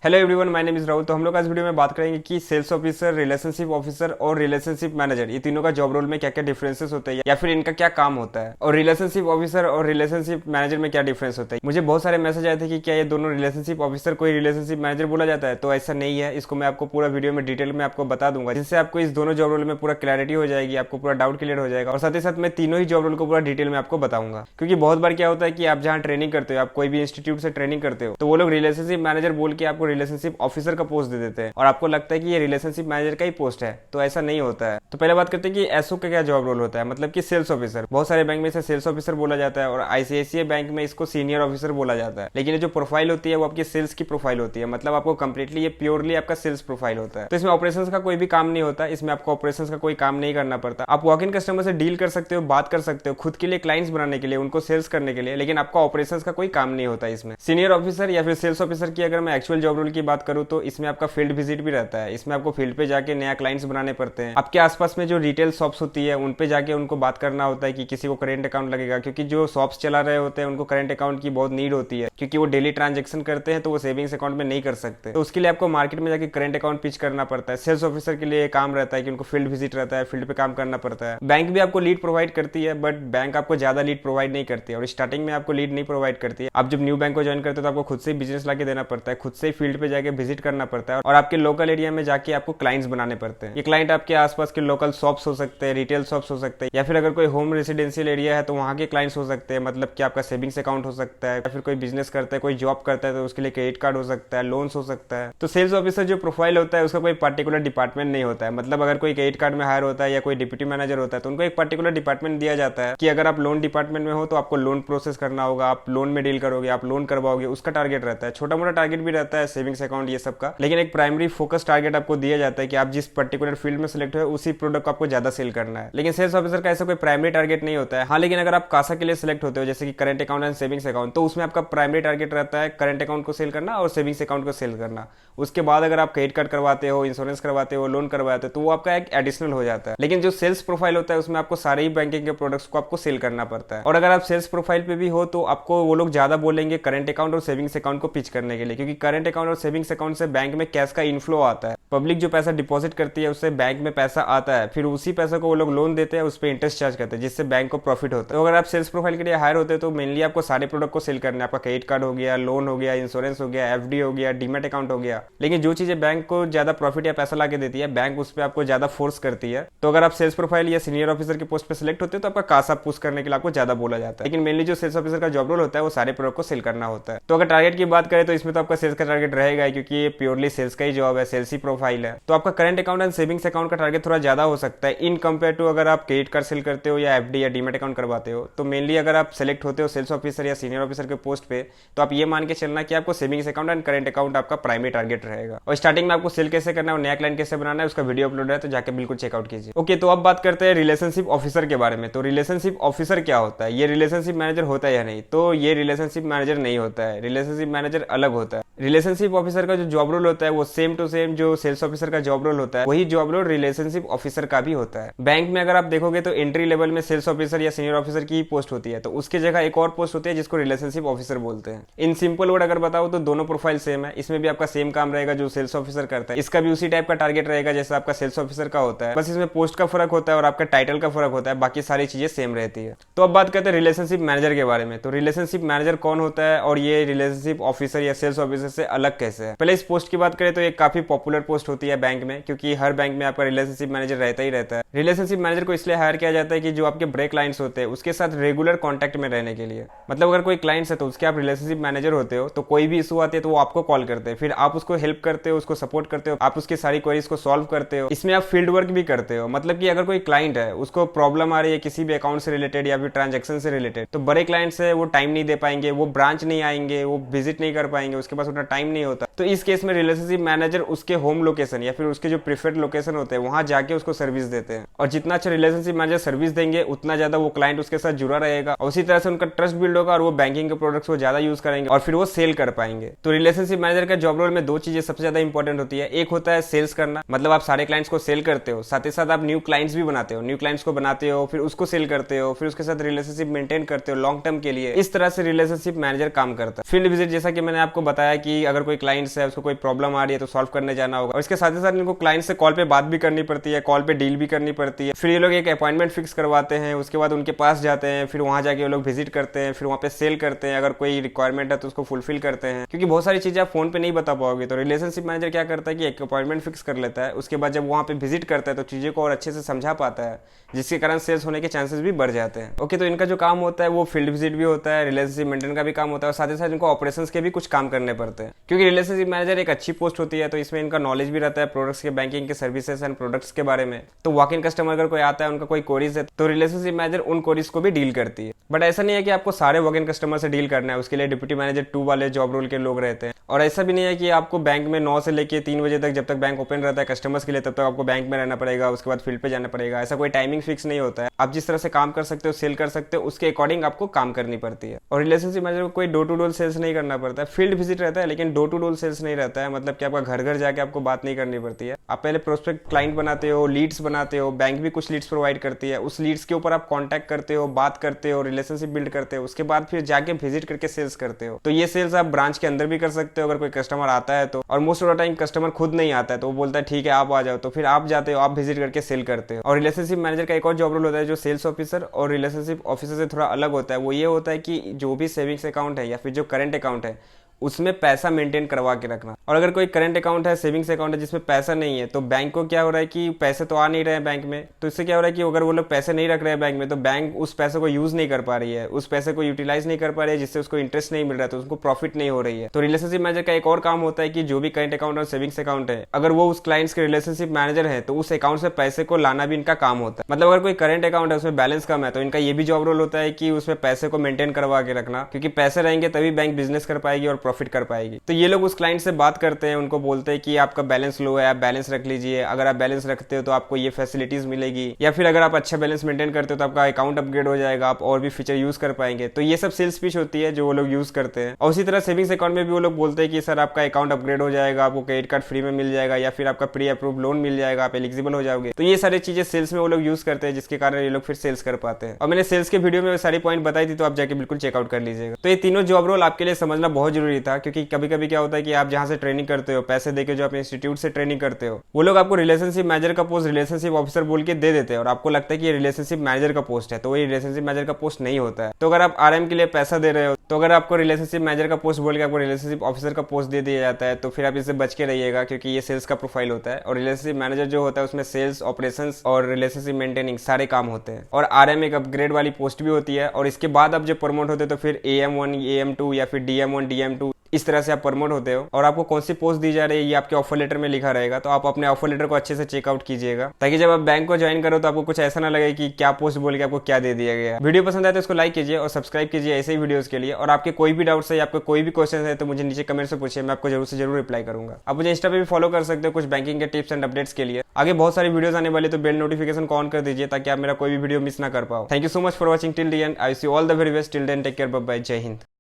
Hello everyone, my name is Rahul. तो हम लोग आज वीडियो में बात करेंगे कि सेल्स ऑफिसर, रिलेशनशिप ऑफिसर और रिलेशनशिप मैनेजर ये तीनों का जॉब रोल में क्या क्या डिफरेंसेस होते हैं या फिर इनका क्या काम होता है, और रिलेशनशिप ऑफिसर और रिलेशनशिप मैनेजर में क्या डिफरेंस होता है। मुझे बहुत सारे मैसेज आए थे कि क्या ये दोनों रिलेशनशिप ऑफिसर को रिलेशनशिप मैनेजर बोला जाता है, तो ऐसा नहीं है। इसको मैं आपको पूरा वीडियो में डिटेल में आपको बता दूंगा, जिससे आपको इस दोनों जॉब रोल में पूरा क्लैरिटी हो जाएगी, आपको पूरा डाउट क्लियर हो जाएगा। और साथ ही साथ मैं तीनों ही जॉब रोल को पूरा डिटेल में आपको बताऊंगा, क्योंकि बहुत बार क्या होता है कि आप जहाँ ट्रेनिंग करते हो, आप कोई भी इंस्टीट्यूट से ट्रेनिंग करते हो, तो वो लोग रिलेशनशिप मैनेजर बोल के आपको रिलेशनशिप ऑफिसर का पोस्ट दे देते हैं और आपको लगता है कि ये रिलेशनशिप मैनेजर का ही पोस्ट है। तो ऐसा नहीं होता है। तो पहले बात करते हैं कि एसओ का क्या जॉब रोल होता है, मतलब कि सेल्स ऑफिसर। बहुत सारे बैंक में इसे सेल्स ऑफिसर बोला जाता है और आईसीआईसीआई बैंक में इसको सीनियर ऑफिसर बोला जाता है। लेकिन ये जो प्रोफाइल होती है वो आपकी सेल्स की प्रोफाइल होती है, मतलब आपको कंप्लीटली ये प्योरली आपका सेल्स प्रोफाइल होता है। तो इसमें ऑपरेशंस का कोई भी काम नहीं होता, इसमें आपको ऑपरेशंस का कोई काम नहीं करना पड़ता। आप वॉक इन कस्टमर से डील कर सकते हो, बात कर सकते हो, खुद के लिए क्लाइंट्स बनाने के लिए, उनको सेल्स करने के लिए, लेकिन आपका ऑपरेशंस का कोई काम नहीं होता इसमें। सीनियर ऑफिसर या फिर सेल्स ऑफिसर की अगर मैं एक्चुअल जॉब रोल की बात करूं तो इसमें आपका फील्ड विजिट भी रहता है। इसमें आपको फील्ड पे जाके नया क्लाइंट्स बनाने पड़ते हैं। आपके आसपास में जो रिटेल शॉप्स होती है उन पे जाके उनको बात करना होता है कि किसी को करेंट अकाउंट लगेगा, क्योंकि जो शॉप्स चला रहे होते हैं उनको करेंट अकाउंट की बहुत नीड होती है, क्योंकि वो डेली ट्रांजेक्शन करते हैं तो वो सेविंग्स अकाउंट में नहीं कर सकते। तो उसके लिए आपको मार्केट में जाके करेंट अकाउंट पिच करना पड़ता है। सेल्स ऑफिसर के लिए काम रहता है कि उनको फील्ड विजिट रहता है, फील्ड पे काम करना पड़ता है। बैंक भी आपको लीड प्रोवाइड करती है, बट बैंक आपको ज्यादा लीड प्रोवाइड नहीं करती है और स्टार्टिंग में आपको लीड नहीं प्रोवाइड करती है। आप जब न्यू बैंक को ज्वाइन करते हो तो आपको खुद से बिजनेस ला के देना पड़ता है, खुद से फील्ड पे जाके विजिट करना पड़ता है और आपके लोकल एरिया में जाके आपको क्लाइंट्स बनाने पड़ते हैं। ये क्लाइंट आपके आसपास के लोकल शॉप्स हो सकते हैं, रिटेल शॉप्स हो सकते हैं, या फिर अगर कोई होम रेसिडेंशियल एरिया है तो वहाँ के क्लाइंट्स हो सकते हैं, मतलब कि आपका सेविंग्स अकाउंट हो सकता है, या फिर कोई बिजनेस करता है, कोई जॉब करता है तो उसके लिए क्रेडिट कार्ड हो सकता है, लोन्स हो सकता है। तो सेल्स ऑफिसर जो प्रोफाइल होता है उसका कोई पर्टिकुलर डिपार्टमेंट नहीं होता है। मतलब अगर कोई क्रेडिट कार्ड में हायर होता है या कोई डिप्यूटी मैनेजर होता है तो उनको एक पर्टिकुलर डिपार्टमेंट दिया जाता है कि अगर आप लोन डिपार्टमेंट में हो तो आपको लोन प्रोसेस करना होगा, आप लोन में डील करोगे, आप लोन करवाओगे, उसका टारगेट रहता है। छोटा मोटा टारगेट भी रहता है सेविंग्स अकाउंट ये सब का, लेकिन एक प्राइमरी फोकस टारगेट आपको दिया जाता है कि आप जिस पर्टिकुलर फील्ड में सिलेक्ट हुए उसी प्रोडक्ट को आपको ज्यादा सेल करना है। लेकिन सेल्स ऑफिसर का ऐसा कोई प्राइमरी टारगेट नहीं होता है। हाँ, लेकिन अगर आप कासा के लिए सिलेक्ट होते हो जैसे कि current account and savings account, तो उसमें आपका प्राइमरी टारगेट रहता है करंट अकाउंट को सेल करना और सेविंग्स अकाउंट को सेल करना। उसके बाद अगर आप क्रेडिट कार्ड करवाते हो, इंश्योरेंस करवाते हो, लोन करवाते हो तो वो आपका एक एडिशनल हो जाता है। लेकिन जो सेल्स प्रोफाइल होता है उसमें आपको सारे ही बैंकिंग के प्रोडक्ट्स को आपको सेल करना पड़ता है। और अगर आप सेल्स प्रोफाइल पे भी हो तो आपको वो लोग ज्यादा बोलेंगे करंट अकाउंट और सेविंग्स अकाउंट को पिच करने के लिए, क्योंकि करंट अकाउंट और सेविंग्स अकाउंट से बैंक में कैश का इनफ्लो आता है। पब्लिक जो पैसा डिपॉजिट करती है उससे बैंक में पैसा आता है, फिर उसी पैसे को वो लोग लोन देते हैं, उस पर इंटरेस्ट चार्ज करते हैं, जिससे बैंक को प्रॉफिट होता है। तो अगर आप सेल्स प्रोफाइल के लिए हायर होते हैं तो मेनली आपको सारे प्रोडक्ट को सेल करना है। आपका क्रेडिट कार्ड हो गया, लोन हो गया, इंश्योरेंस हो गया, एफडी हो गया, डीमेट अकाउंट हो गया। लेकिन जो चीजें बैंक को ज्यादा प्रॉफिट या पैसा ला के देती है, बैंक उस पर आपको ज्यादा फोर्स करती है। तो अगर आप सेल्स प्रोफाइल या सीनियर ऑफिसर के पोस्ट पे सिलेक्ट होते हैं तो आपका कासा पुश करने के लिए आपको ज्यादा बोला जाता है। लेकिन मेनली जो सेल्स ऑफिसर का जॉब रोल होता है वो सारे प्रोडक्ट को सेल करना होता है। तो अगर टारगेट की बात करें तो इसमें तो आपका सेल्स का टारगेट रहेगा, क्योंकि ये प्योरली सेल्स का ही जॉब है, सेल्स ही प्रोफाइल है। तो आपका current account and savings account का टारगेट थोड़ा ज्यादा हो सकता है इन कंपेयर टू अगर आप क्रेडिट कार्ड सेल करते हो या एफडी या डीमेट अकाउंट करवाते हो। तो मेनली अगर आप सेलेक्ट होते हो सेल्स ऑफिसर या सीनियर ऑफिसर के पोस्ट पे तो आप ये मान के चलना कि आपको savings account and current account आपका प्राइमरी टारगेट रहेगा। और स्टार्टिंग में आपको सेल कैसे करना है और नया क्लाइंट कैसे बनाना है उसका वीडियो अपलोड है, तो जाके बिल्कुल चेकआउट कीजिए। ओके, तो अब बात करते हैं रिलेशनशिप ऑफिसर के बारे में। तो रिलेशनशिप ऑफिसर क्या होता है, ये रिलेशनशिप मैनेजर होता है या नहीं? तो ये रिलेशनशिप मैनेजर नहीं होता है, रिलेशनशिप मैनेजर अलग होता है। रिलेशनशिप ऑफिसर का जो जॉब रोल होता है वो सेम टू सेम जो सेल्स ऑफिसर का जॉब रोल होता है वही जॉब रोल रिलेशनशिप ऑफिसर का भी होता है। बैंक में अगर आप देखोगे तो एंट्री लेवल में सेल्स ऑफिसर या सीनियर ऑफिसर की पोस्ट होती है, तो उसकी जगह एक और पोस्ट होती है जिसको रिलेशनशिप ऑफिसर बोलते हैं। इन सिंपल वर्ड अगर बताओ तो दोनों प्रोफाइल सेम है। इसमें भी आपका सेम काम रहेगा जो सेल्स ऑफिसर करता है, इसका भी उसी टाइप का टारगेट रहेगा जैसा आपका सेल्स ऑफिसर का होता है, बस इसमें पोस्ट का फर्क होता है और आपका टाइटल का फर्क होता है, बाकी सारी चीजें सेम रहती है। तो अब बात करते हैं रिलेशनशिप मैनेजर के बारे में। तो रिलेशनशिप मैनेजर कौन होता है और ये रिलेशनशिप ऑफिसर या सेल्स ऑफिसर से अलग कैसे है? पहले इस पोस्ट की बात करें तो ये काफी पॉपुलर पोस्ट होती है बैंक में, क्योंकि हर बैंक में आपका रिलेशनशिप मैनेजर रहता ही रहता है। रिलेशनशिप मैनेजर को इसलिए हायर किया जाता है कि जो आपके ब्रेक क्लाइंट्स होते हैं उसके साथ रेगुलर कॉन्टैक्ट में रहने के लिए। मतलब अगर कोई क्लाइंट्स है तो उसके आप रिलेशनशिप मैनेजर होते हो, तो कोई भी इशू आती है तो वो आपको कॉल करते हैं, फिर आप उसको हेल्प करते हो, उसको सपोर्ट करते हो, आप उसकी सारी क्वेरीज को सॉल्व करते हो। इसमें आप फील्ड वर्क भी करते हो। मतलब कि अगर कोई क्लाइंट है उसको प्रॉब्लम आ रही है किसी भी अकाउंट से रिलेटेड या फिर ट्रांजेक्शन से रिलेटेड, तो बड़े क्लाइंट्स है वो टाइम नहीं दे पाएंगे, वो ब्रांच नहीं आएंगे, वो विजिट नहीं कर पाएंगे, उसके पास उतना टाइम नहीं होता। तो इस केस में रिलेशनशिप मैनेजर उसके होम लोकेशन या फिर उसके जो प्रीफर्ड लोकेशन होते हैं वहां जाके उसको सर्विस देते हैं। और जितना अच्छा रिलेशनशिप मैनेजर सर्विस देंगे उतना ज्यादा वो क्लाइंट उसके साथ जुड़ा रहेगा और उसी तरह से उनका ट्रस्ट बिल्ड होगा और वो बैंकिंग के प्रोडक्ट्स को ज्यादा यूज करेंगे और फिर वो सेल कर पाएंगे। तो रिलेशनशिप मैनेजर का जॉब रोल में दो चीजें सबसे ज्यादा इंपॉर्टेंट होती है। एक होता है सेल्स करना, मतलब आप सारे क्लाइंट्स को सेल करते हो, साथ ही साथ आप न्यू क्लाइंट्स भी बनाते हो, न्यू क्लाइंट्स को बनाते हो, फिर उसको सेल करते हो, फिर उसके साथ रिलेशनशिप मेंटेन करते हो लॉन्ग टर्म के लिए। इस तरह से रिलेशनशिप मैनेजर काम करता है। फील्ड विजिट, जैसा कि मैंने आपको बताया कि अगर कोई क्लाइंट्स है उसको कोई प्रॉब्लम आ रही है तो सॉल्व करने जाना होगा और इसके साथ ही साथ इनको क्लाइंट से कॉल पे बात भी करनी पड़ती है, कॉल पे डील भी करनी पड़ती है। फिर ये लोग एक अपॉइंटमेंट फिक्स करवाते हैं, उसके बाद उनके पास जाते हैं, फिर वहां जाके वो लोग विजिट करते हैं, फिर वहां पे सेल करते हैं, अगर कोई रिक्वायरमेंट है तो उसको फुलफिल करते हैं, क्योंकि बहुत सारी चीजें आप फोन पे नहीं बता पाओगे। तो रिलेशनशिप मैनेजर क्या करता है कि एक अपॉइंटमेंट फिक्स कर लेता है, उसके बाद जब वहां पे विजिट करता है तो चीजें को और अच्छे से समझा पाता है, जिसके कारण सेल्स होने के चांसेस भी बढ़ जाते हैं। ओके, तो इनका जो काम होता है वो फील्ड विजिट भी होता है, रिलेशनशिप मेंटेन का भी काम होता है और साथ ही साथ इनको ऑपरेशंस के भी कुछ काम करने पड़ते हैं। क्योंकि रिलेशनशिप मैनेजर एक अच्छी पोस्ट होती है तो इसमें इनका नॉलेज भी रहता है प्रोडक्ट्स के, बैंकिंग के सर्विसेज एंड प्रोडक्ट्स के बारे में। तो वॉक इन कस्टमर अगर कोई आता है, उनका कोई क्वेरीज है, तो रिलेशनशिप मैनेजर उन क्वेरीज को भी डील करती है। बट ऐसा नहीं है कि आपको सारे वॉक इन कस्टमर से डील करना है, उसके लिए डिप्टी मैनेजर 2 वाले जॉब रोल के लोग रहते हैं। और ऐसा भी नहीं है कि आपको बैंक में 9 से लेके 3 बजे तक, जब तक बैंक ओपन रहता है कस्टमर्स के लिए, तब तक आपको बैंक में रहना पड़ेगा, उसके बाद फील्ड पे जाना पड़ेगा। ऐसा कोई टाइमिंग फिक्स नहीं होता है। आप जिस तरह से काम कर सकते हो, सेल कर सकते हो, उसके अकॉर्डिंग आपको काम करनी पड़ती है। और रिलेशनशिप मैनेजर को कोई डोर टू डोर सेल्स नहीं करना पड़ता है। फील्ड विजिट रहता है लेकिन डोर टू डोर सेल्स नहीं रहता है, मतलब कि आपका घर घर जाके आपको बात नहीं करनी पड़ती है। आप पहले प्रोस्पेक्ट क्लाइंट बनाते हो, लीड्स बनाते हो, बैंक भी कुछ लीड्स प्रोवाइड करती है, उस लीड्स के ऊपर आप कॉन्टैक्ट करते हो, बात करते हो, रिलेशनशिप बिल्ड करते हो, उसके बाद फिर जाके विजिट करके सेल्स करते हो। तो ये सेल्स आप ब्रांच के अंदर भी कर सकते हो अगर कोई कस्टमर आता है तो। और most of the time customer खुद नहीं आता है तो वो बोलता है ठीक है आप आ जाओ, तो फिर आप जाते हो, आप विजिट करके सेल करते हो। और रिलेशनशिप मैनेजर का एक और जॉब रोल होता है जो सेल्स ऑफिसर और रिलेशनशिप ऑफिसर से थोड़ा अलग होता है। वो ये होता है कि जो भी सेविंग्स अकाउंट है या फिर जो करंट अकाउंट है उसमें पैसा मेंटेन करवा के रखना। और अगर कोई करंट अकाउंट है, सेविंग्स अकाउंट है जिसमें पैसा नहीं है, तो बैंक को क्या हो रहा है कि पैसे तो आ नहीं रहे हैं बैंक में, तो इससे क्या हो रहा है कि अगर वो लोग पैसे नहीं रख रहे हैं बैंक में तो बैंक उस पैसे को यूज नहीं कर पा रही है, उस पैसे को यूटिलाइज नहीं कर पा रही है, जिससे उसको इंटरेस्ट नहीं मिल रहा है, तो उसको प्रॉफिट नहीं हो रही है। तो रिलेशनशिप मैनेजर का एक और काम होता है कि जो भी करंट अकाउंट और सेविंग्स अकाउंट है, अगर वो उस क्लाइंट्स के रिलेशनशिप मैनेजर है तो उस अकाउंट से पैसे को लाना भी इनका काम होता है। मतलब अगर कोई करंट अकाउंट है उसमें बैलेंस कम है तो इनका ये भी जॉब रोल होता है कि उसमें पैसे को मेंटेन करवा के रखना, क्योंकि पैसे रहेंगे तभी बैंक बिजनेस कर पाएगी और प्रॉफिट कर पाएगी। तो ये लोग उस क्लाइंट से बात करते हैं, उनको बोलते हैं कि आपका बैलेंस लो है, आप बैलेंस रख लीजिए, अगर आप बैलेंस रखते हो तो आपको ये फैसिलिटीज मिलेगी, या फिर अगर आप अच्छा बैलेंस मेंटेन करते हो तो आपका अकाउंट अपग्रेड हो जाएगा, आप और भी फीचर यूज कर पाएंगे। तो ये सब सेल्स पिच होती है जो वो लोग यूज करते हैं। और उसी तरह सेविंग्स अकाउंट में भी वो लोग बोलते हैं कि सर आपका अकाउंट अपग्रेड हो जाएगा, आपको क्रेडिट कार्ड फ्री में मिल जाएगा, या फिर आपका प्री अप्रूव लोन मिल जाएगा, आप एलिजिबल हो जाओगे। तो ये सारी चीजें सेल्स में वो लोग यूज करते हैं, जिसके कारण ये लोग फिर सेल्स कर पाते हैं। और मैंने सेल्स के वीडियो में सारी पॉइंट बताई थी, तो आप जाके बिल्कुल चेकआउट कर लीजिएगा। तो ये तीनों जॉब रोल आपके लिए समझना बहुत जरूरी था, क्योंकि कभी कभी क्या होता है कि आप जहां से ट्रेनिंग करते हो, पैसे देके जो आप इंस्टीट्यूट से ट्रेनिंग करते हो, वो लोग आपको रिलेशनशिप मैनेजर का पोस्ट रिलेशनशिप ऑफिसर बोल के दे देते हैं और आपको लगता है कि ये रिलेशनशिप मैनेजर का पोस्ट है, तो ये रिलेशनशिप मैनेजर का पोस्ट नहीं होता है। तो अगर आप आरएम के लिए पैसा दे रहे हो, तो अगर आपको रिलेशनशिप मैनेजर का पोस्ट बोल के आपको रिलेशनशिप ऑफिसर का पोस्ट दे दिया जाता है तो फिर आप इससे बच के रहिएगा, क्योंकि ये सेल्स का प्रोफाइल होता है। और रिलेशनशिप मैनेजर जो होता है उसमें सेल्स, ऑपरेशंस और रिलेशनशिप मेंटेनिंग सारे काम होते हैं। और आरएम एक अपग्रेड वाली पोस्ट भी होती है, और इसके बाद आप जब प्रमोट होते हो तो फिर AM1, AM2 या फिर DM1, DM2 इस तरह से आप प्रमोट होते हो। और आपको कौन सी पोस्ट दी जा रही है ये आपके ऑफर लेटर में लिखा रहेगा, तो आप अपने ऑफर लेटर को अच्छे से चेकआउट कीजिएगा, ताकि जब आप बैंक को ज्वाइन करो तो आपको कुछ ऐसा ना लगे कि क्या पोस्ट बोल के आपको क्या दे दिया गया। वीडियो पसंद आए तो इसको लाइक कीजिए और सब्सक्राइब कीजिए ऐसे ही वीडियोस के लिए। और आपके कोई भी डाउट्स है, आपके कोई भी क्वेश्चन है तो मुझे नीचे कमेंट से पूछिए, मैं आपको जरूर से जरूर रिप्लाई करूंगा। आप मुझे इंस्टा पे भी फॉलो कर सकते हो कुछ बैंकिंग के टिप्स एंड अपडेट्स के लिए। आगे बहुत सारी वीडियोस आने वाली, तो बेल नोटिफिकेशन को ऑन कर दीजिए ताकि आप मेरा कोई भी वीडियो मिस ना कर पाओ। Thank you so much for watching till the end. I wish you all the very best. Till then take care, bye bye, जय हिंद।